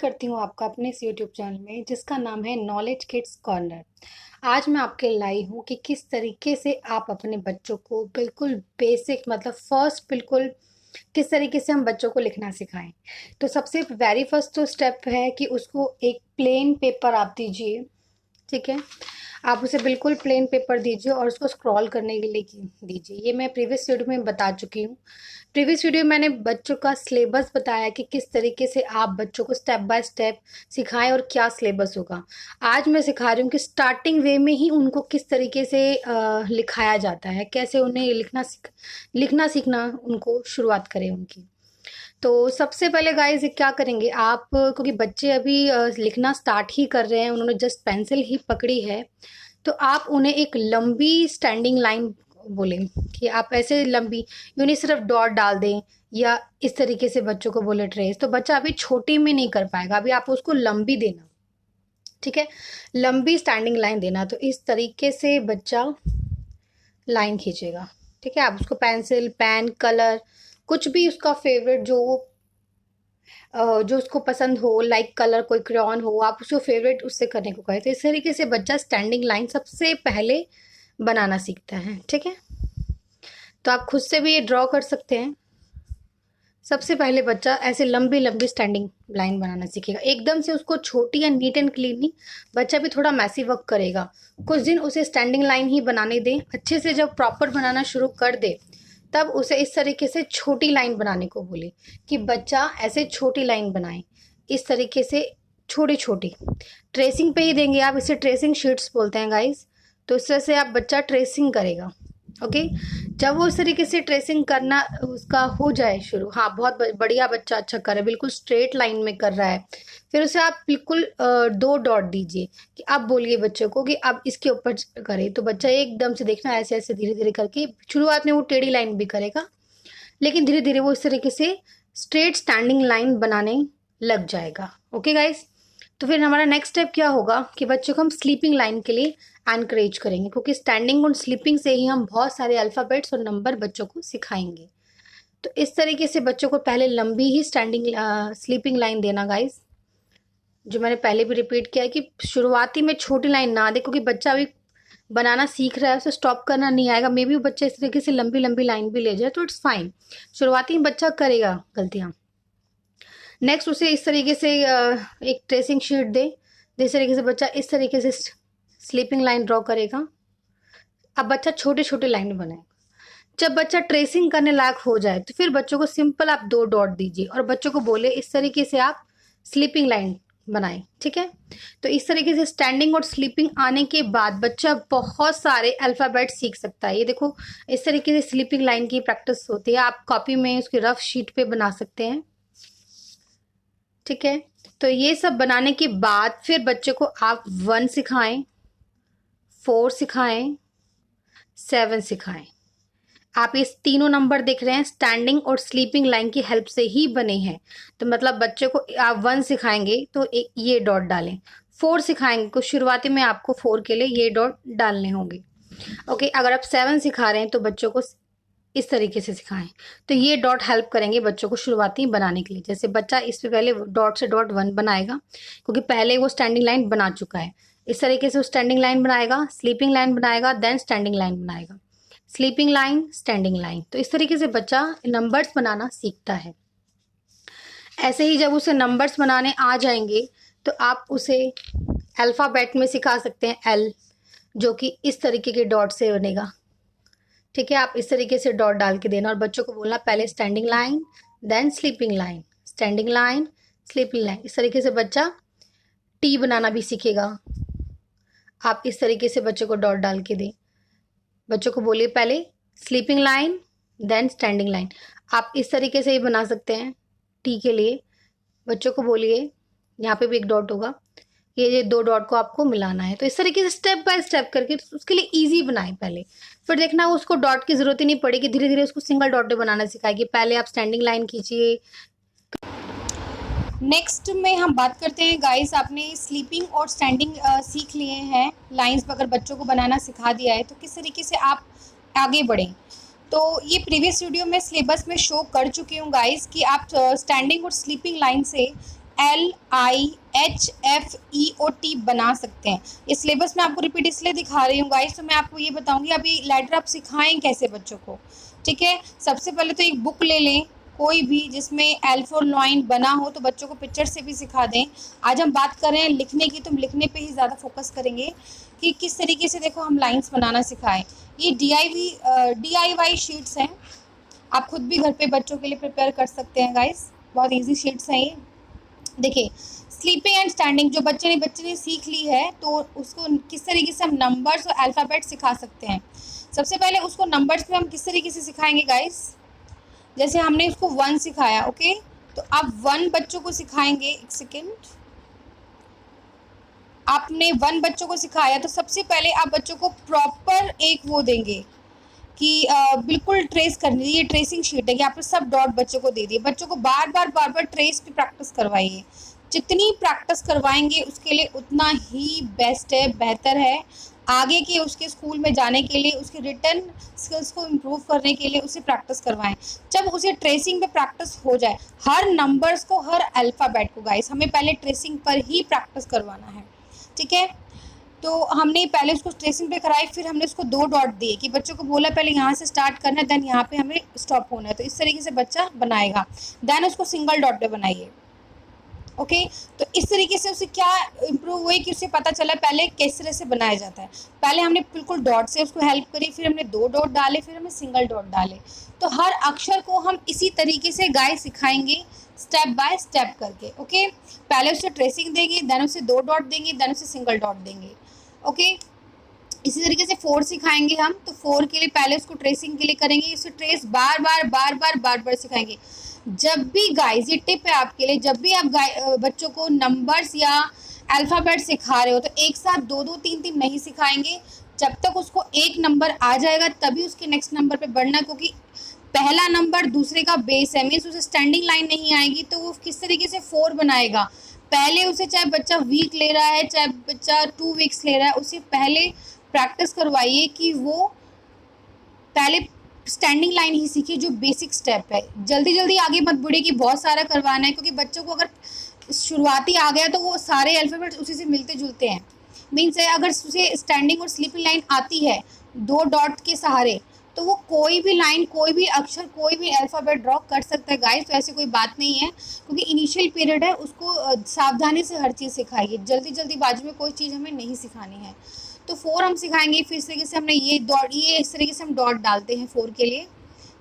करती हूँ आपका अपने इस यूट्यूब चैनल में जिसका नाम है नॉलेज किड्स कॉर्नर। आज मैं आपके लाई हूँ कि किस तरीके से आप अपने बच्चों को बिल्कुल बेसिक मतलब फर्स्ट बिल्कुल किस तरीके से हम बच्चों को लिखना सिखाएं। तो सबसे वेरी फर्स्ट तो स्टेप है कि उसको एक प्लेन पेपर आप दीजिए। ठीक है, आप उसे बिल्कुल प्लेन पेपर दीजिए और उसको स्क्रॉल करने के लिए दीजिए। ये मैं प्रीवियस वीडियो में बता चुकी हूँ। प्रीवियस वीडियो में मैंने बच्चों का सिलेबस बताया कि किस तरीके से आप बच्चों को स्टेप बाय स्टेप सिखाएं और क्या सिलेबस होगा। आज मैं सिखा रही हूँ कि स्टार्टिंग वे में ही उनको किस तरीके से लिखाया जाता है, कैसे उन्हें लिखना सीखना उनको शुरुआत करें उनकी। तो सबसे पहले गाइस क्या करेंगे आप, क्योंकि बच्चे अभी लिखना स्टार्ट ही कर रहे हैं, उन्होंने जस्ट पेंसिल ही पकड़ी है, तो आप उन्हें एक लंबी स्टैंडिंग लाइन बोलें कि आप ऐसे लंबी, यूँ नहीं सिर्फ डॉट डाल दें या इस तरीके से बच्चों को बोले ट्रेस, तो बच्चा अभी छोटी में नहीं कर पाएगा। अभी आप उसको लंबी देना, ठीक है, लंबी स्टैंडिंग लाइन देना। तो इस तरीके से बच्चा लाइन खींचेगा। ठीक है, आप उसको पेंसिल, पेन, कलर, कुछ भी उसका फेवरेट जो उसको पसंद हो, लाइक कलर कोई क्रेयॉन हो, आप उसको फेवरेट उससे करने को कहें। तो इस तरीके से बच्चा स्टैंडिंग लाइन सबसे पहले बनाना सीखता है। ठीक है, तो आप खुद से भी ये ड्रॉ कर सकते हैं। सबसे पहले बच्चा ऐसे लंबी लंबी स्टैंडिंग लाइन बनाना सीखेगा। एकदम से उसको छोटी या नीट एंड क्लीन नहीं, बच्चा भी थोड़ा मैसी वर्क करेगा। कुछ दिन उसे स्टैंडिंग लाइन ही बनाने दें। अच्छे से जब प्रॉपर बनाना शुरू कर दे तब उसे इस तरीके से छोटी लाइन बनाने को बोले कि बच्चा ऐसे छोटी लाइन बनाए। इस तरीके से छोटी छोटी ट्रेसिंग पे ही देंगे आप, इसे ट्रेसिंग शीट्स बोलते हैं गाइस। तो इस तरह से आप बच्चा ट्रेसिंग करेगा। ओके, जब वो इस तरीके से ट्रेसिंग करना उसका हो जाए शुरू, हाँ बहुत बढ़िया, बच्चा अच्छा कर रहा है, बिल्कुल स्ट्रेट लाइन में कर रहा है, फिर उसे आप बिल्कुल 2 डॉट दीजिए कि अब बोलिए बच्चे को कि अब इसके ऊपर करे। तो बच्चा एकदम से देखना ऐसे ऐसे धीरे धीरे करके, शुरुआत में वो टेढ़ी लाइन भी करेगा लेकिन धीरे धीरे वो इस तरीके से स्ट्रेट स्टैंडिंग लाइन बनाने लग जाएगा। ओके गाइस, तो फिर हमारा नेक्स्ट स्टेप क्या होगा कि बच्चों को हम स्लीपिंग लाइन के लिए एनकरेज करेंगे, क्योंकि स्टैंडिंग और स्लीपिंग से ही हम बहुत सारे अल्फ़ाबेट्स और नंबर बच्चों को सिखाएंगे। तो इस तरीके से बच्चों को पहले लंबी ही स्लीपिंग लाइन देना गाइस। जो मैंने पहले भी रिपीट किया है कि शुरुआती में छोटी लाइन ना दे, क्योंकि बच्चा अभी बनाना सीख रहा है, उसे स्टॉप करना नहीं आएगा। मे बी वो बच्चा इस तरीके से लंबी लंबी लाइन भी ले जाए तो इट्स फाइन, शुरुआती में बच्चा करेगा गलतियाँ। नेक्स्ट उसे इस तरीके से एक ट्रेसिंग शीट दे, जिस तरीके से बच्चा इस तरीके से स्लीपिंग लाइन ड्रॉ करेगा। अब बच्चा छोटे छोटे लाइन बनाएगा। जब बच्चा ट्रेसिंग करने लायक हो जाए तो फिर बच्चों को सिंपल आप 2 डॉट दीजिए और बच्चों को बोले इस तरीके से आप स्लीपिंग लाइन बनाएं। ठीक है, तो इस तरीके से स्टैंडिंग और स्लीपिंग आने के बाद बच्चा बहुत सारे अल्फ़ाबेट सीख सकता है। ये देखो, इस तरीके से स्लीपिंग लाइन की प्रैक्टिस होती है, आप कॉपी में उसकी रफ शीट पे बना सकते हैं। ठीक है, तो ये सब बनाने के बाद फिर बच्चे को आप 1 सिखाएं, 4 सिखाएं, 7 सिखाएं। आप इस तीनों नंबर देख रहे हैं स्टैंडिंग और स्लीपिंग लाइन की हेल्प से ही बने हैं। तो मतलब बच्चे को आप 1 सिखाएंगे तो एक ये डॉट डालें, 4 सिखाएंगे तो शुरुआती में आपको 4 के लिए ये डॉट डालने होंगे। ओके, अगर आप 7 सिखा रहे हैं तो बच्चों को इस तरीके से सिखाएं। तो ये डॉट हेल्प करेंगे बच्चों को शुरुआती बनाने के लिए। जैसे बच्चा इस पे पहले डॉट से डॉट 1 बनाएगा क्योंकि पहले वो स्टैंडिंग लाइन बना चुका है। इस तरीके से वो स्टैंडिंग लाइन बनाएगा, स्लीपिंग लाइन बनाएगा, देन स्टैंडिंग लाइन बनाएगा, स्लीपिंग लाइन, स्टैंडिंग लाइन। तो इस तरीके से बच्चा नंबर्स बनाना सीखता है। ऐसे ही जब उसे नंबर्स बनाने आ जाएंगे तो आप उसे अल्फ़ाबेट में सिखा सकते हैं एल, जो कि इस तरीके के डॉट से बनेगा। ठीक है, आप इस तरीके से डॉट डाल के देना और बच्चों को बोलना पहले standing line, then sleeping line, standing line, sleeping line. इस तरीके से बच्चा टी बनाना भी सीखेगा। आप इस तरीके से बच्चों को डॉट डाल के दें। बच्चों को बोलिए पहले sleeping line, then standing line. आप इस तरीके से ही बना सकते हैं टी के लिए। बच्चों को बोलिए, यहाँ पे भी एक डॉट होगा, ये 2 डॉट को आपको मिलाना है। तो इस तरीके से स्टेप बाय स्टेप करके उसके लिए इजी बनाएं पहले, फिर देखना उसको डॉट की ज़रूरत ही नहीं पड़ेगी। धीरे धीरे उसको सिंगल डॉट पे बनाना सिखाएगी। पहले आप स्टैंडिंग लाइन खींचिए। नेक्स्ट में हम बात करते हैं गाइस, आपने स्लीपिंग और स्टैंडिंग सीख लिए हैं लाइंस, अगर बच्चों को बनाना सिखा दिया है तो किस तरीके से आप आगे बढ़ें। तो ये प्रीवियस वीडियो में सिलेबस में शो कर चुकी हूँ गाइस कि आप स्टैंडिंग और स्लीपिंग लाइन से LIHFEOT बना सकते हैं। इस सिलेबस में आपको रिपीट इसलिए दिखा रही हूँ गाइस, तो मैं आपको ये बताऊंगी अभी लेटर आप सिखाएं कैसे बच्चों को। ठीक है, सबसे पहले तो एक बुक ले लें कोई भी जिसमें अल्फा लाइन बना हो, तो बच्चों को पिक्चर से भी सिखा दें। आज हम बात कर रहे हैं लिखने की, तो हम लिखने पे ही ज़्यादा फोकस करेंगे कि किस तरीके से देखो हम लाइंस बनाना सिखाएं। ये DIY शीट्स हैं, आप खुद भी घर पे बच्चों के लिए प्रिपेयर कर सकते हैं गाइस, बहुत ईजी शीट्स हैं ये। देखिए, स्लीपिंग एंड स्टैंडिंग जो बच्चे ने सीख ली है, तो उसको किस तरीके से हम नंबर्स और अल्फ़ाबेट सिखा सकते हैं। सबसे पहले उसको नंबर्स पे हम किस तरीके से सिखाएंगे गाइस, जैसे हमने उसको 1 सिखाया, ओके, तो आप 1 बच्चों को सिखाएंगे। एक सेकेंड, आपने 1 बच्चों को सिखाया, तो सबसे पहले आप बच्चों को प्रॉपर एक वो देंगे कि बिल्कुल ट्रेस करनी, ये ट्रेसिंग शीट है कि आपने सब डॉट बच्चों को दे दिए। बच्चों को बार बार ट्रेस की प्रैक्टिस करवाइए। जितनी प्रैक्टिस करवाएंगे उसके लिए उतना ही बेस्ट है, बेहतर है आगे के उसके स्कूल में जाने के लिए, उसके रिटन स्किल्स को इम्प्रूव करने के लिए उसे प्रैक्टिस करवाएं। जब उसे ट्रेसिंग पे प्रैक्टिस हो जाए, हर नंबर्स को, हर अल्फ़ाबेट को गाइस हमें पहले ट्रेसिंग पर ही प्रैक्टिस करवाना है। ठीक है, तो हमने पहले उसको ट्रेसिंग पे कराई, फिर हमने उसको 2 डॉट दिए कि बच्चों को बोला पहले यहाँ से स्टार्ट करना है, देन यहाँ पे हमें स्टॉप होना है। तो इस तरीके से बच्चा बनाएगा, देन उसको सिंगल डॉट पे बनाइए। ओके, तो इस तरीके से उसे क्या इम्प्रूव हुई कि उसे पता चला पहले किस तरह से बनाया जाता है। पहले हमने बिल्कुल डॉट से उसको हेल्प करी, फिर हमने 2 डॉट डाले, फिर हमने सिंगल डॉट डाले। तो हर अक्षर को हम इसी तरीके से गाइस सिखाएंगे, स्टेप बाय स्टेप करके। ओके, पहले उसे ट्रेसिंग देंगे, देन उसे 2 डॉट देंगे, देन उसे सिंगल डॉट देंगे। ओके, इसी तरीके से 4 सिखाएंगे हम, तो 4 के लिए पहले उसको ट्रेसिंग के लिए करेंगे, इसे ट्रेस बार बार सिखाएंगे। जब भी गाइस, ये टिप है आपके लिए, जब भी आप बच्चों को नंबर्स या अल्फ़ाबेट सिखा रहे हो, तो एक साथ 2-2 3-3 नहीं सिखाएंगे। जब तक उसको एक नंबर आ जाएगा तभी उसके नेक्स्ट नंबर पे बढ़ना, क्योंकि पहला नंबर दूसरे का बेस है, मीन्स उसे स्टैंडिंग लाइन नहीं आएगी तो वो किस तरीके से 4 बनाएगा। पहले उसे, चाहे बच्चा वीक ले रहा है, चाहे बच्चा 2 वीक्स ले रहा है, उसे पहले प्रैक्टिस करवाइए कि वो पहले स्टैंडिंग लाइन ही सीखे, जो बेसिक स्टेप है। जल्दी जल्दी आगे मत बढ़े कि बहुत सारा करवाना है, क्योंकि बच्चों को अगर शुरुआती आ गया तो वो सारे अल्फ़ाबेट्स उसी से मिलते जुलते हैं। मीन्स है, अगर उसे स्टैंडिंग और स्लीपिंग लाइन आती है 2 डॉट के सहारे, तो वो कोई भी लाइन, कोई भी अक्षर, कोई भी अल्फ़ाबेट ड्रॉ कर सकता है गाइस। तो ऐसी कोई बात नहीं है, क्योंकि इनिशियल पीरियड है, उसको सावधानी से हर चीज़ सिखाइए। जल्दी जल्दीबाजी में कोई चीज़ हमें नहीं सिखानी है। तो 4 हम सिखाएंगे, फिर इस तरीके से हमने ये डॉट, ये इस तरीके से हम डॉट डालते हैं 4 के लिए।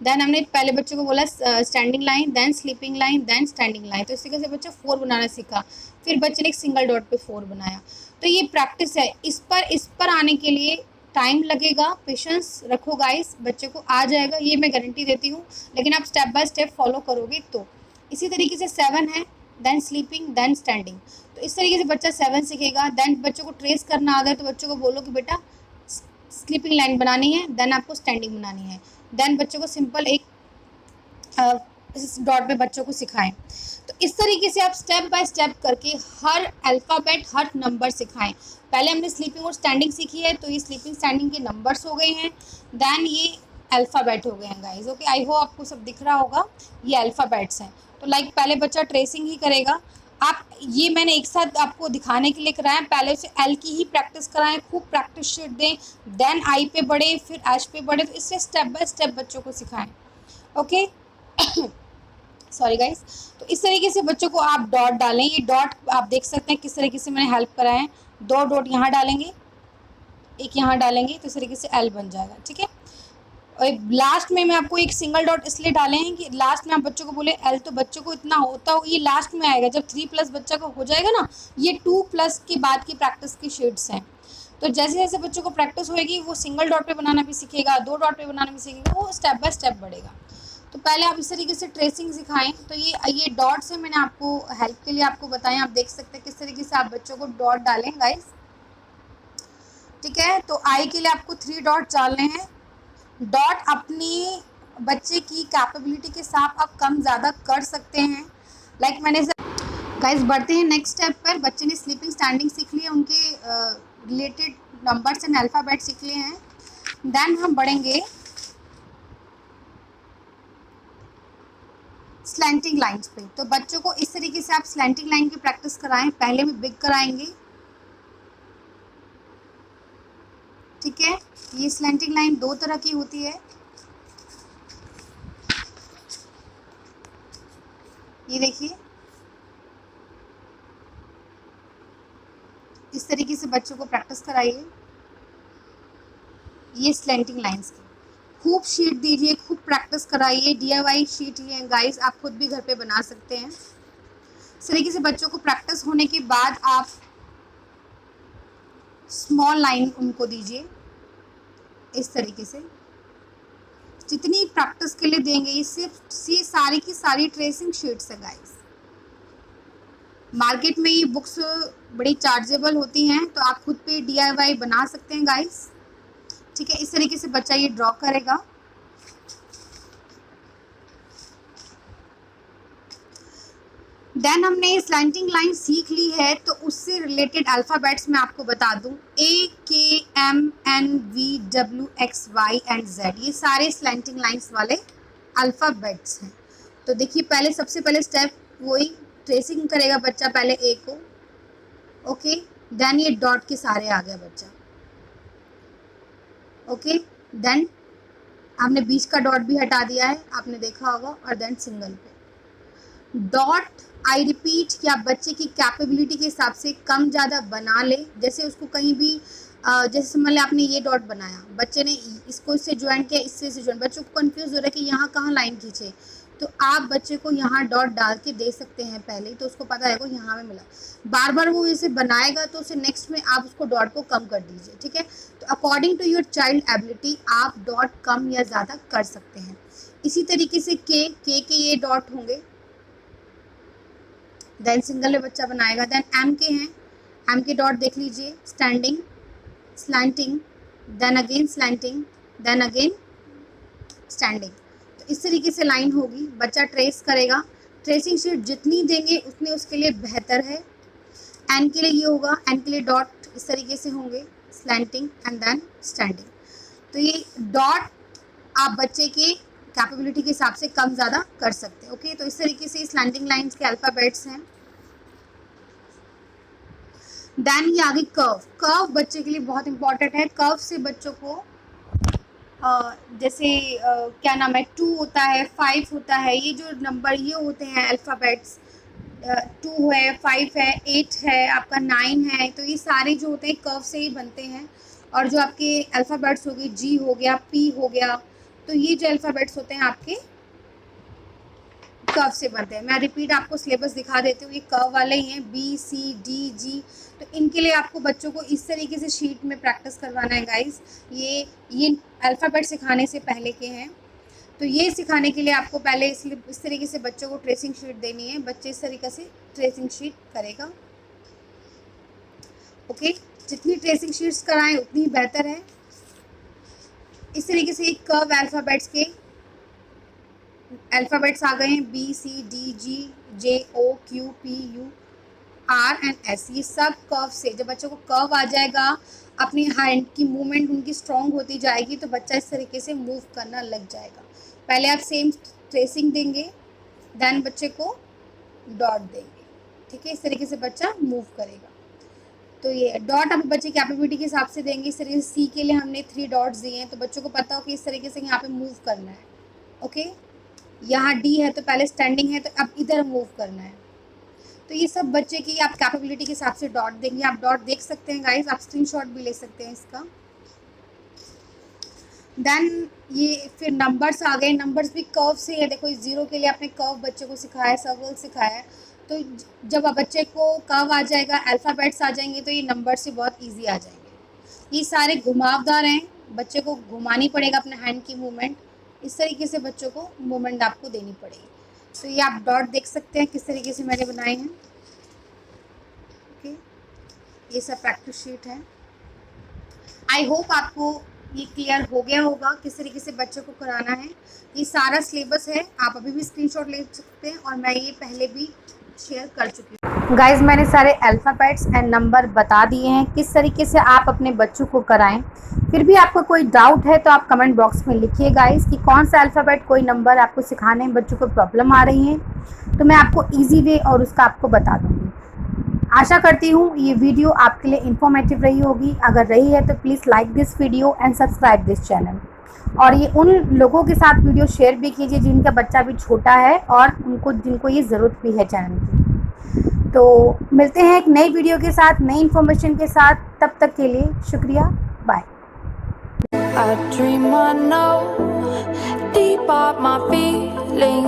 देन हमने पहले बच्चों को बोला standing line, then sleeping line, then standing line. तो इस तरीके से बच्चा 4 बनाना सीखा, फिर बच्चे ने एक सिंगल डॉट पे 4 बनाया। तो ये प्रैक्टिस है, इस पर आने के लिए टाइम लगेगा, पेशेंस रखो गाइस, बच्चे को आ जाएगा, ये मैं गारंटी देती हूँ। लेकिन आप स्टेप बाय स्टेप फॉलो करोगे तो। इसी तरीके से 7 है, देन स्लीपिंग, देन स्टैंडिंग। तो इस तरीके से बच्चा 7 सीखेगा। देन बच्चों को ट्रेस करना आ गया, तो बच्चों को बोलो कि बेटा स्लीपिंग लाइन बनानी है, देन आपको स्टैंडिंग बनानी है। देन बच्चों को सिंपल एक इस डॉट पे बच्चों को सिखाएं। तो इस तरीके से आप स्टेप बाय स्टेप करके हर अल्फ़ाबेट, हर नंबर सिखाएं। पहले हमने स्लीपिंग और स्टैंडिंग सीखी है, तो ये स्लीपिंग स्टैंडिंग के नंबर्स हो गए हैं, देन ये अल्फ़ाबेट हो गए हैं गाइस। ओके, आई होप आपको सब दिख रहा होगा, ये अल्फ़ाबेट्स हैं। तो लाइक पहले बच्चा ट्रेसिंग ही करेगा। आप, ये मैंने एक साथ आपको दिखाने के लिए कराया, पहले से एल की ही प्रैक्टिस कराएं, खूब प्रैक्टिस शीट दें, देन आई पे बढ़े, फिर एच पे बढ़े। तो इससे स्टेप बाय स्टेप बच्चों को सिखाएं। Okay, sorry guys. तो इस तरीके से बच्चों को आप डॉट डालें, ये डॉट आप देख सकते हैं किस तरीके से मैंने हेल्प कराया है। 2 डॉट यहाँ डालेंगे, एक यहाँ डालेंगे, तो इस तरीके से एल बन जाएगा। ठीक है, और लास्ट में मैं आपको एक सिंगल डॉट इसलिए डाले हैं कि लास्ट में आप बच्चों को बोले एल, तो बच्चों को इतना होता हो, ये लास्ट में आएगा जब 3+ बच्चा को हो जाएगा ना, ये 2+ के बाद की प्रैक्टिस की शीट्स हैं। तो जैसे जैसे बच्चों को प्रैक्टिस होएगी, वो सिंगल डॉट पे बनाना भी सीखेगा, 2 डॉट पे बनाना भी सीखेगा, वो स्टेप बाय स्टेप बढ़ेगा। तो पहले आप इस तरीके से ट्रेसिंग सिखाएं। तो ये डॉट्स है, मैंने आपको हेल्प के लिए आपको बताएं। आप देख सकते हैं किस तरीके से आप बच्चों को डॉट डालें गाइस। ठीक है, तो आई के लिए आपको 3 डॉट डालने हैं। डॉट अपनी बच्चे की कैपेबिलिटी के साथ आप कम ज़्यादा कर सकते हैं। लाइक मैंने गाइस, बढ़ते हैं नेक्स्ट स्टेप पर। बच्चे ने स्लीपिंग स्टैंडिंग सीख ली है, उनके रिलेटेड नंबर्स एंड अल्फ़ाबेट सीख लिए हैं। देन हम बढ़ेंगे स्लैंटिंग लाइंस पे। तो बच्चों को इस तरीके से आप स्लैंटिंग लाइन की प्रैक्टिस कराएं। पहले में बिग कराएंगे, ठीक है। ये स्लैंटिंग लाइन दो तरह की होती है, ये देखिए इस तरीके से बच्चों को प्रैक्टिस कराइए। ये स्लैंटिंग लाइंस की खूब शीट दीजिए, खूब प्रैक्टिस कराइए। DIY शीट ही है गाइस, आप खुद भी घर पे बना सकते हैं। इस तरीके से बच्चों को प्रैक्टिस होने के बाद आप स्मॉल लाइन उनको दीजिए इस तरीके से। जितनी प्रैक्टिस के लिए देंगे, ये सिर्फ ये सारी की सारी ट्रेसिंग शीट्स है गाइस। मार्केट में ये बुक्स बड़ी चार्जेबल होती हैं, तो आप खुद पे DIY बना सकते हैं गाइस, ठीक है। इस तरीके से बच्चा ये ड्रॉ करेगा। देन हमने स्लैंटिंग लाइन सीख ली है, तो उससे रिलेटेड अल्फ़ाबेट्स मैं आपको बता दूं। AKMNVWXY एंड Z, ये सारे स्लैंटिंग लाइंस वाले अल्फ़ाबेट्स हैं। तो देखिए पहले सबसे पहले स्टेप वही ट्रेसिंग करेगा बच्चा, पहले A को, ओके। देन ये डॉट के सारे आ गया बच्चा, ओके। देन हमने बीच का डॉट भी हटा दिया है, आपने देखा होगा। और देन सिंगल पे डॉट, आई रिपीट कि आप बच्चे की कैपेबिलिटी के हिसाब से कम ज़्यादा बना ले। जैसे उसको कहीं भी जैसे मान लें आपने ये डॉट बनाया, बच्चे ने इसको इससे ज्वाइन किया, इससे ज्वाइन, बच्चों को कंफ्यूज हो रहा है कि यहाँ कहाँ लाइन खींचे, तो आप बच्चे को यहाँ डॉट डाल के दे सकते हैं पहले, तो उसको पता रहेगा यहाँ में मिला। बार बार वो इसे बनाएगा तो उसे नेक्स्ट में आप उसको डॉट को कम कर दीजिए, ठीक है। तो according to your child ability आप डॉट कम या ज़्यादा कर सकते हैं। इसी तरीके से के ये डॉट होंगे, देन सिंगल में बच्चा बनाएगा। देन एम के हैं, एम के डॉट देख लीजिए, standing, slanting, then again slanting, then again standing. तो इस तरीके से लाइन होगी, बच्चा ट्रेस करेगा। ट्रेसिंग शीट जितनी देंगे उतने उसके लिए बेहतर है। एन के लिए ये होगा, एन के लिए डॉट इस तरीके से होंगे, स्लैंटिंग एंड देन स्टैंडिंग। तो ये डॉट आप बच्चे के कैपेबिलिटी के हिसाब से कम ज़्यादा कर सकते हैं, ओके। तो इस तरीके से स्लैंटिंग लाइंस के अल्फ़ाबेट्स हैं। देन ये आगे कर्व, कर्व बच्चे के लिए बहुत इंपॉर्टेंट है। कर्व से बच्चों को जैसे क्या नाम है, 2 होता है, 5 होता है, ये जो नंबर ये होते हैं अल्फ़ाबेट्स, 2 है, 5 है, 8 है, आपका 9 है, तो ये सारे जो होते हैं कर्व से ही बनते हैं। और जो आपके अल्फ़ाबेट्स हो गए, G हो गया, P हो गया, तो ये जो अल्फ़ाबेट्स होते हैं आपके कर्व से बनते हैं। मैं रिपीट आपको सिलेबस दिखा देती हूँ, ये कर्व वाले ही हैं, BCDG। तो इनके लिए आपको बच्चों को इस तरीके से शीट में प्रैक्टिस करवाना है गाइस। ये अल्फ़ाबेट सिखाने से पहले के हैं, तो ये सिखाने के लिए आपको पहले इस तरीके से बच्चों को ट्रेसिंग शीट देनी है। बच्चे इस तरीके से ट्रेसिंग शीट करेगा, ओके। जितनी ट्रेसिंग शीट्स कराएं उतनी बेहतर है। इस तरीके से एक कर्व अल्फ़ाबेट्स के अल्फ़ाबेट्स आ गए हैं, BCDJOQPURNS, ये सब कर्व से। जब बच्चों को कर्व आ जाएगा, अपनी हैंड की मूवमेंट उनकी स्ट्रॉन्ग होती जाएगी, तो बच्चा इस तरीके से मूव करना लग जाएगा। पहले आप सेम ट्रेसिंग देंगे, देन बच्चे को डॉट देंगे, ठीक है। इस तरीके से बच्चा मूव करेगा। तो ये डॉट आप बच्चे की कैपेबिलिटी के हिसाब से देंगे। इस तरीके से सी के लिए हमने 3 डॉट्स दिए हैं, तो बच्चों को पता हो कि इस तरीके से यहाँ पे मूव करना है, ओके। यहाँ D है तो पहले स्टैंडिंग है, तो अब इधर मूव करना है। तो ये सब बच्चे की आप कैपेबिलिटी के हिसाब से डॉट देंगे। आप डॉट देख सकते हैं गाइस, आप स्क्रीनशॉट भी ले सकते हैं इसका। देन ये फिर नंबर्स आ गए, नंबर्स भी कर्व से है। देखो इस 0 के लिए आपने कर्व बच्चे को सिखाया है, सर्कल सिखाया है। तो जब बच्चे को कर्व आ जाएगा, अल्फ़ाबेट्स आ जाएंगे, तो ये नंबर से बहुत ईजी आ जाएंगे। ये सारे घुमावदार हैं, बच्चे को घुमानी पड़ेगा अपने हैंड की मूवमेंट। इस तरीके से बच्चों को मूवमेंट आपको देनी पड़ेगी। तो ये आप डॉट देख सकते हैं किस तरीके से मैंने बनाए हैं, ओके। ये सब प्रैक्टिस शीट है। आई होप आपको ये क्लियर हो गया होगा किस तरीके से बच्चों को कराना है। ये सारा सिलेबस है, आप अभी भी स्क्रीनशॉट ले सकते हैं, और मैं ये पहले भी शेयर कर चुकी हूँ। गाइज मैंने सारे अल्फ़ाबेट्स एंड नंबर बता दिए हैं किस तरीके से आप अपने बच्चों को कराएं। फिर भी आपको कोई डाउट है तो आप कमेंट बॉक्स में लिखिए गाइज कि कौन सा अल्फ़ाबेट कोई नंबर आपको सिखाने में बच्चों को प्रॉब्लम आ रही है, तो मैं आपको इजी वे और उसका आपको बता दूँगी। आशा करती हूँ ये वीडियो आपके लिए इन्फॉर्मेटिव रही होगी। अगर रही है तो please like this video and subscribe this channel, और ये उन लोगों के साथ वीडियो शेयर भी कीजिए जिनका बच्चा भी छोटा है और जिनको ये ज़रूरत भी है चैनल की। तो मिलते हैं एक नई वीडियो के साथ, नई इन्फॉर्मेशन के साथ। तब तक के लिए शुक्रिया, bye. I dream I know deep up my feelings